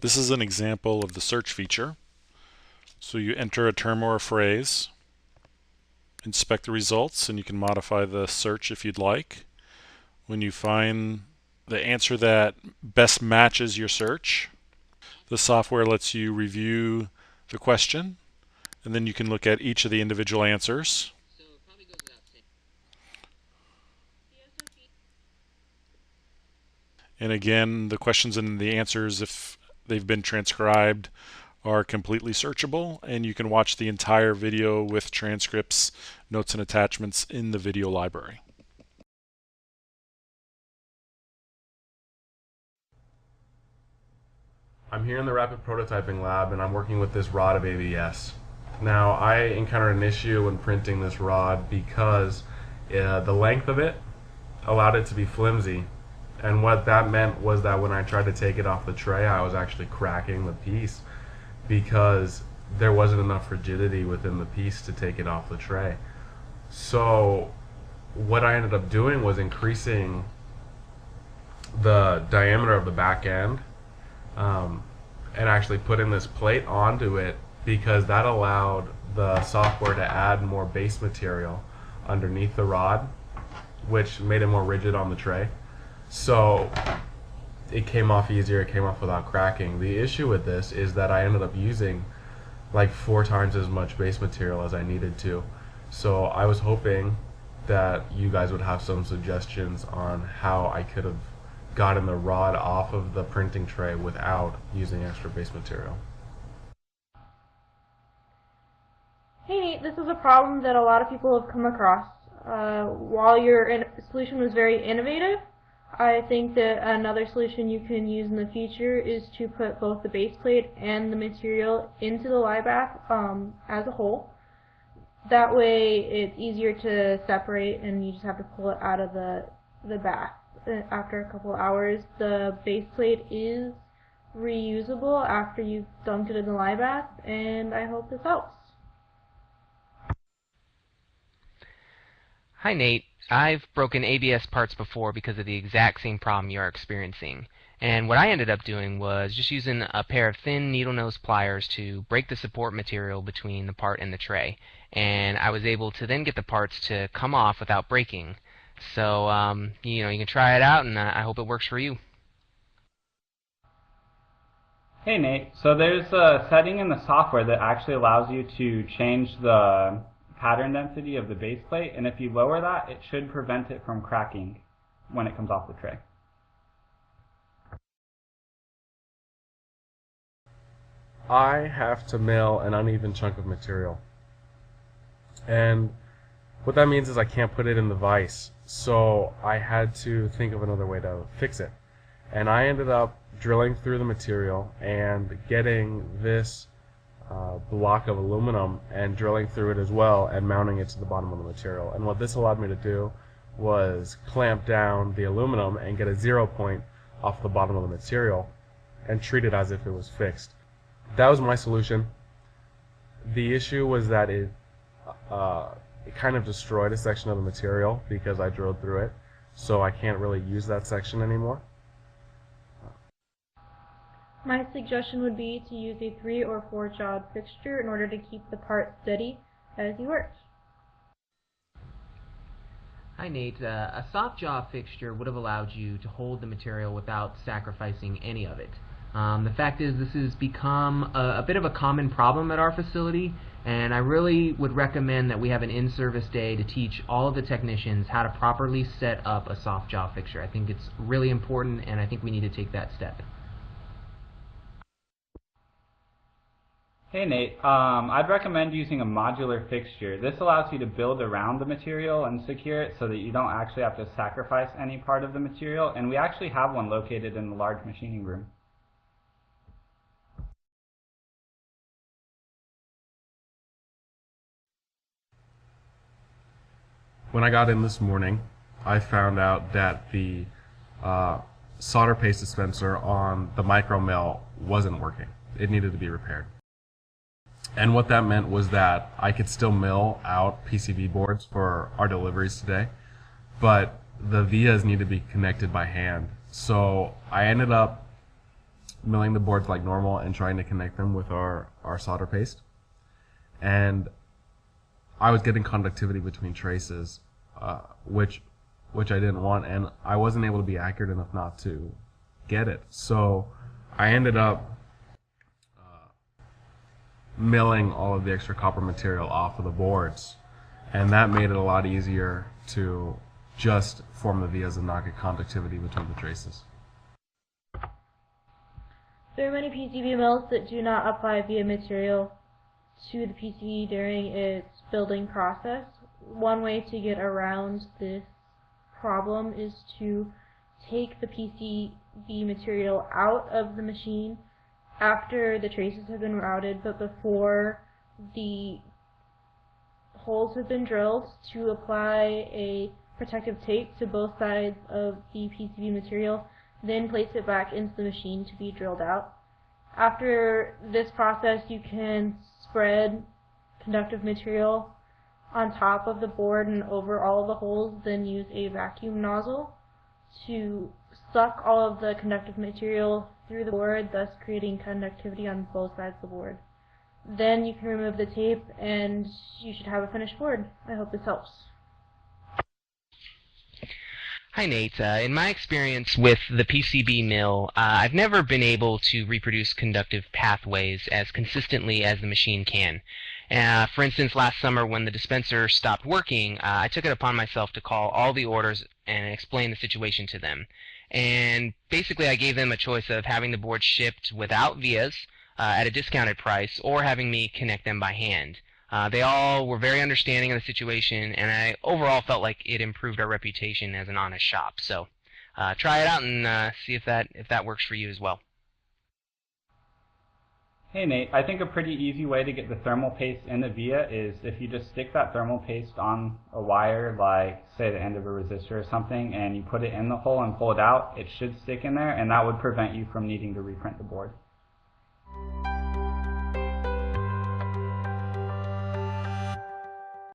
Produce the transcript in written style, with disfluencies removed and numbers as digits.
This is an example of the search feature. So you enter a term or a phrase, inspect the results, and you can modify the search if you'd like. When you find the answer that best matches your search, the software lets you review the question, and then you can look at each of the individual answers. And again, the questions and the answers, if they've been transcribed, are completely searchable, and you can watch the entire video with transcripts, notes, and attachments in the video library. I'm here in the rapid prototyping lab and I'm working with this rod of ABS. Now I encountered an issue when printing this rod because the length of it allowed it to be flimsy, and what that meant was that when I tried to take it off the tray I was actually cracking the piece because there wasn't enough rigidity within the piece to take it off the tray. So what I ended up doing was increasing the diameter of the back end and actually putting this plate onto it, because that allowed the software to add more base material underneath the rod, which made it more rigid on the tray. So it came off easier, it came off without cracking. The issue with this is that I ended up using like 4 times as much base material as I needed to. So I was hoping that you guys would have some suggestions on how I could have gotten the rod off of the printing tray without using extra base material. Hey Nate, this is a problem that a lot of people have come across. While your solution was very innovative, I think that another solution you can use in the future is to put both the base plate and the material into the lieback as a whole. That way it's easier to separate and you just have to pull it out of the bath. After a couple hours, the base plate is reusable after you've dunked it in the lieback, and I hope this helps. Hi Nate, I've broken ABS parts before because of the exact same problem you're experiencing. And what I ended up doing was just using a pair of thin needle nose pliers to break the support material between the part and the tray. And I was able to then get the parts to come off without breaking. So, you can try it out, and I hope it works for you. Hey Nate, so there's a setting in the software that actually allows you to change the pattern density of the base plate, and if you lower that, it should prevent it from cracking when it comes off the tray. I have to mill an uneven chunk of material, and what that means is I can't put it in the vise, so I had to think of another way to fix it. And I ended up drilling through the material and getting this block of aluminum and drilling through it as well and mounting it to the bottom of the material. And what this allowed me to do was clamp down the aluminum and get a 0 point off the bottom of the material and treat it as if it was fixed. That was my solution. The issue was that it kind of destroyed a section of the material because I drilled through it, so I can't really use that section anymore. My suggestion would be to use a 3 or 4 jawed fixture in order to keep the part steady as you work. Hi Nate, a soft jaw fixture would have allowed you to hold the material without sacrificing any of it. The fact is, this has become a bit of a common problem at our facility, and I really would recommend that we have an in-service day to teach all of the technicians how to properly set up a soft jaw fixture. I think it's really important, and I think we need to take that step. Hey Nate, I'd recommend using a modular fixture. This allows you to build around the material and secure it so that you don't actually have to sacrifice any part of the material, and we actually have one located in the large machining room. When I got in this morning, I found out that the solder paste dispenser on the micro mill wasn't working. It needed to be repaired. And what that meant was that I could still mill out PCB boards for our deliveries today, but the vias need to be connected by hand. So I ended up milling the boards like normal and trying to connect them with our solder paste. And I was getting conductivity between traces, which I didn't want, and I wasn't able to be accurate enough not to get it. So I ended up milling all of the extra copper material off of the boards, and that made it a lot easier to just form the vias and not get conductivity between the traces. There are many PCB mills that do not apply via material to the PCB during its building process. One way to get around this problem is to take the PCB material out of the machine after the traces have been routed, but before the holes have been drilled, to apply a protective tape to both sides of the PCB material, then place it back into the machine to be drilled out. After this process, you can spread conductive material on top of the board and over all of the holes, then use a vacuum nozzle to suck all of the conductive material through the board, thus creating conductivity on both sides of the board. Then you can remove the tape and you should have a finished board. I hope this helps. Hi Nate. In my experience with the PCB mill, I've never been able to reproduce conductive pathways as consistently as the machine can. For instance, last summer when the dispenser stopped working, I took it upon myself to call all the orders and explain the situation to them. And basically I gave them a choice of having the board shipped without vias at a discounted price or having me connect them by hand. They all were very understanding of the situation, and I overall felt like it improved our reputation as an honest shop. So try it out and see if that works for you as well. Hey Nate, I think a pretty easy way to get the thermal paste in the via is if you just stick that thermal paste on a wire, like say the end of a resistor or something, and you put it in the hole and pull it out, it should stick in there, and that would prevent you from needing to reprint the board.